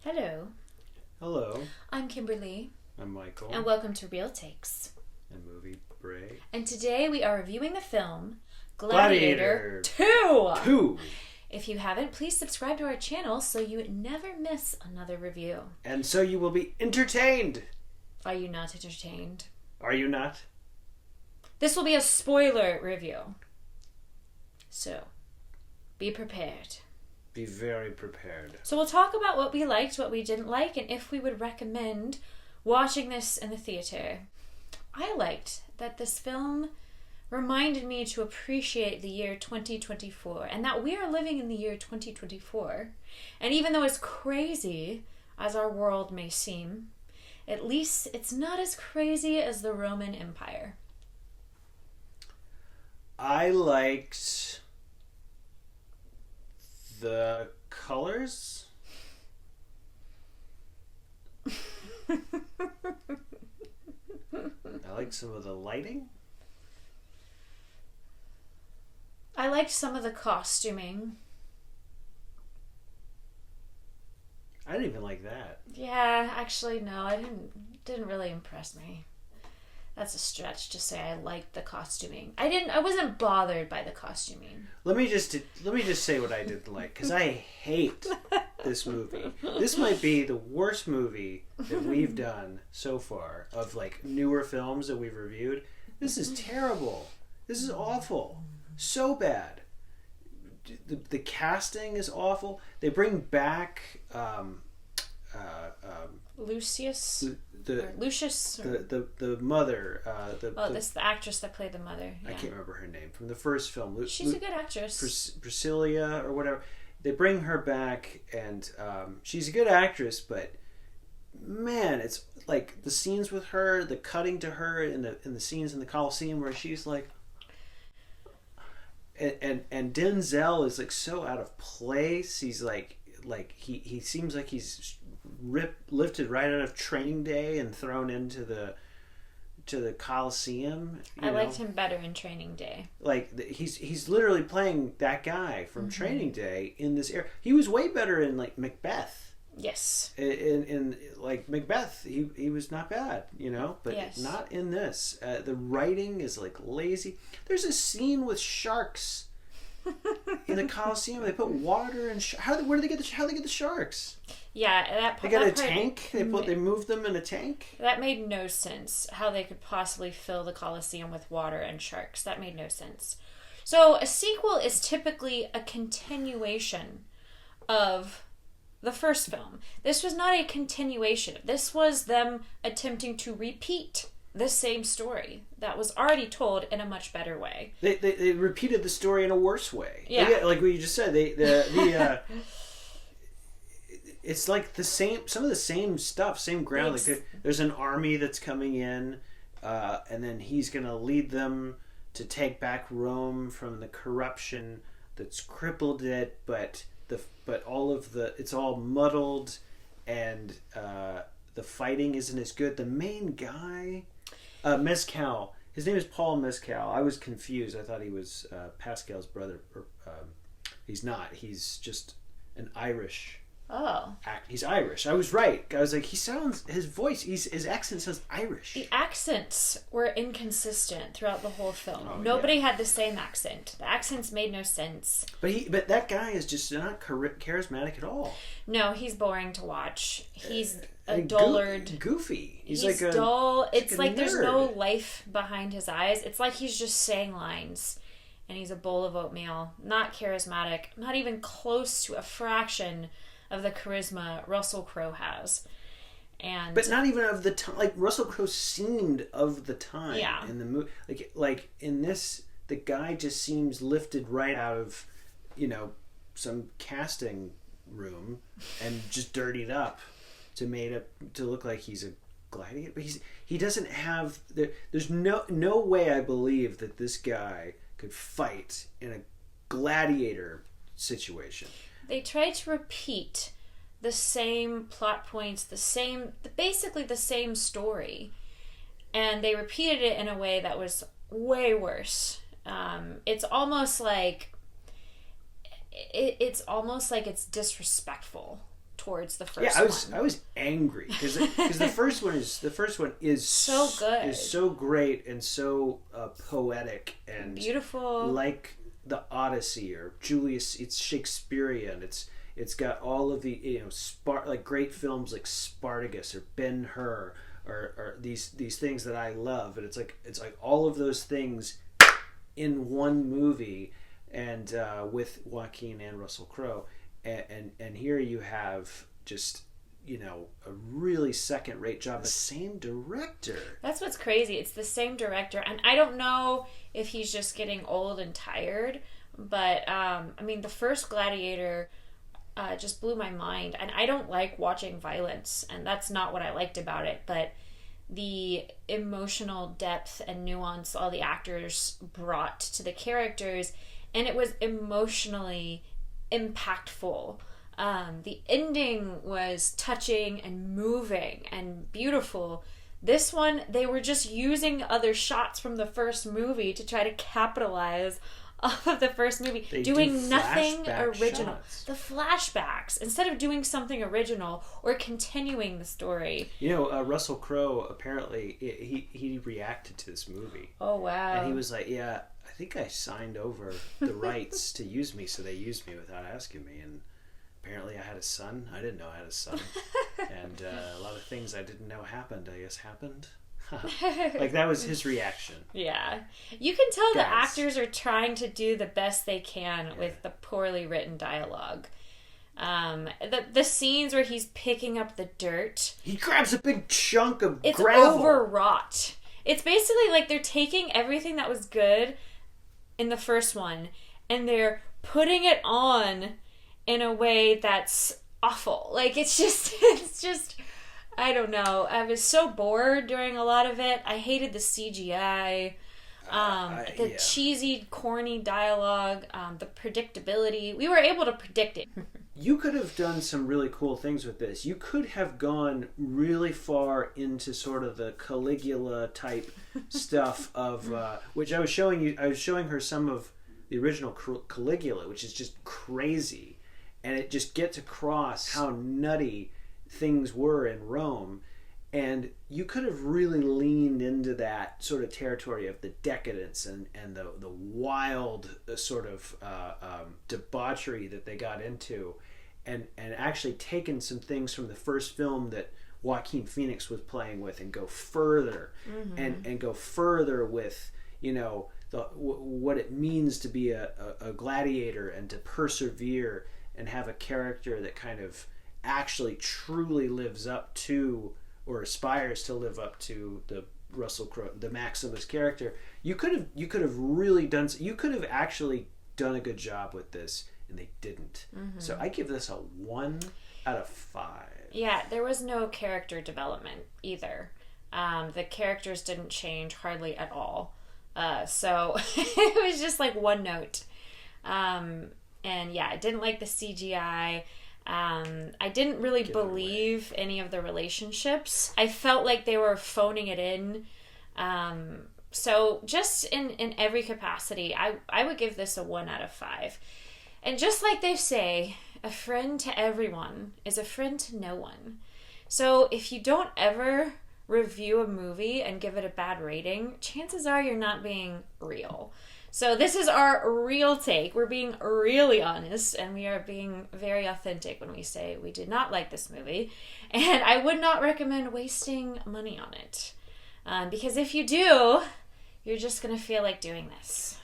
Hello. Hello. I'm Kimberly. I'm Michael. And welcome to Real Takes. And Movie Break. And today we are reviewing the film Gladiator 2. 2. If you haven't, please subscribe to our channel so you never miss another review. And so you will be entertained. Are you not entertained? Are you not? This will be a spoiler review. So, be prepared. Be very prepared. So we'll talk about what we liked, what we didn't like, and if we would recommend watching this in the theater. I liked that this film reminded me to appreciate the year 2024 and that we are living in the year 2024. And even though as crazy as our world may seem, at least it's not as crazy as the Roman Empire. I liked the colors. I liked some of the lighting. I liked some of the costuming. I didn't even like that. Yeah, actually, no, I didn't really impress me. That's a stretch to say I liked the costuming. I wasn't bothered by the costuming. Let me just say what I didn't like, because I hate this movie. This might be the worst movie that we've done so far of like newer films that we've reviewed. This is terrible. This is awful. So bad. The casting is awful. They bring back Lucius? Lucius, Or the mother. this is the actress that played the mother. Yeah. I can't remember her name from the first film. She's a good actress. Priscilla or whatever. They bring her back, and she's a good actress, but man, it's like the scenes with her, the cutting to her in the scenes in the Colosseum where she's like, and Denzel is like so out of place. He's like he seems like he's lifted right out of Training Day and thrown into the Colosseum. I liked him better in Training Day. Like he's literally playing that guy from Training Day in this era. He was way better in like Macbeth. Yes. In like Macbeth, he was not bad, but yes. Not in this. The writing is like lazy. There's a scene with sharks in the Colosseum. They put water and how do they get the sharks? Yeah, they got a tank. They moved them in a tank. That made no sense. How they could possibly fill the Colosseum with water and sharks. That made no sense. So a sequel is typically a continuation of the first film. This was not a continuation. This was them attempting to repeat the same story that was already told in a much better way. They repeated the story in a worse way. Yeah, like what you just said. It's like some of the same stuff, same ground. Like there's an army that's coming in, and then he's going to lead them to take back Rome from the corruption that's crippled it. But it's all muddled, and the fighting isn't as good. The main guy, Mescal. His name is Paul Mescal. I was confused. I thought he was Pascal's brother. He's not. He's just an Irish. Oh. He's Irish. I was right. I was like, his accent sounds Irish. The accents were inconsistent throughout the whole film. Oh, Nobody had the same accent. The accents made no sense. But that guy is just not charismatic at all. No, he's boring to watch. He's a dullard. Goofy. He's like dull. It's like there's no life behind his eyes. It's like he's just saying lines. And he's a bowl of oatmeal. Not charismatic. Not even close to a fraction of the charisma Russell Crowe has. But not even of the time. Like, Russell Crowe seemed of the time in the movie. Like in this, the guy just seems lifted right out of, some casting room and just dirtied up to look like he's a gladiator. But he doesn't have... There's no way I believe that this guy could fight in a gladiator situation. They tried to repeat the same plot points, basically the same story, and they repeated it in a way that was way worse. It's almost like it's disrespectful towards the first one. I was angry because the first one is so good, is so great and so poetic and beautiful, like the Odyssey or Julius. It's Shakespearean. It's got all of the like great films like Spartacus or Ben-Hur or these things that I love, and it's like all of those things in one movie, and with Joaquin and Russell Crowe, and here you have just a really second-rate job. The same director. That's what's crazy. It's the same director, and I don't know if he's just getting old and tired, but the first Gladiator just blew my mind, and I don't like watching violence, and that's not what I liked about it, but the emotional depth and nuance all the actors brought to the characters, and it was emotionally impactful. The ending was touching and moving and beautiful. This one, they were just using other shots from the first movie to try to capitalize off of the first movie, doing nothing original. Shots. The flashbacks, instead of doing something original or continuing the story. Russell Crowe, apparently, he reacted to this movie. Oh, wow. And he was like, yeah, I think I signed over the rights to use me, so they used me without asking me. And apparently I had a son. I didn't know I had a son. And a lot of things I didn't know happened, I guess, happened. Like, that was his reaction. Yeah. You can tell the actors are trying to do the best they can with the poorly written dialogue. The scenes where he's picking up the dirt. He grabs a big chunk of it's gravel. It's overwrought. It's basically like they're taking everything that was good in the first one and they're putting it on in a way that's awful. Like, it's just I don't know. I was so bored during a lot of it. I hated the CGI, the cheesy, corny dialogue, the predictability. We were able to predict it. You could have done some really cool things with this. You could have gone really far into sort of the Caligula type stuff of which I was showing you. I was showing her some of the original Caligula, which is just crazy, and it just gets across how nutty things were in Rome, and you could have really leaned into that sort of territory of the decadence and the wild sort of debauchery that they got into, and actually taken some things from the first film that Joaquin Phoenix was playing with and go further, and go further with what it means to be a gladiator and to persevere and have a character that kind of actually truly lives up to or aspires to live up to the Russell Crowe, the Maximus character. You could have really done. You could have actually done a good job with this, and they didn't. So I give this a 1 out of 5. Yeah, there was no character development either. The characters didn't change hardly at all. So it was just like one note. And yeah, I didn't like the CGI. I didn't really believe any of the relationships. I felt like they were phoning it in. So just in every capacity, I would give this a 1 out of 5. And just like they say, a friend to everyone is a friend to no one. So if you don't ever review a movie and give it a bad rating, chances are you're not being real. So this is our real take. We're being really honest, and we are being very authentic when we say we did not like this movie, and I would not recommend wasting money on it. Because if you do, you're just going to feel like doing this.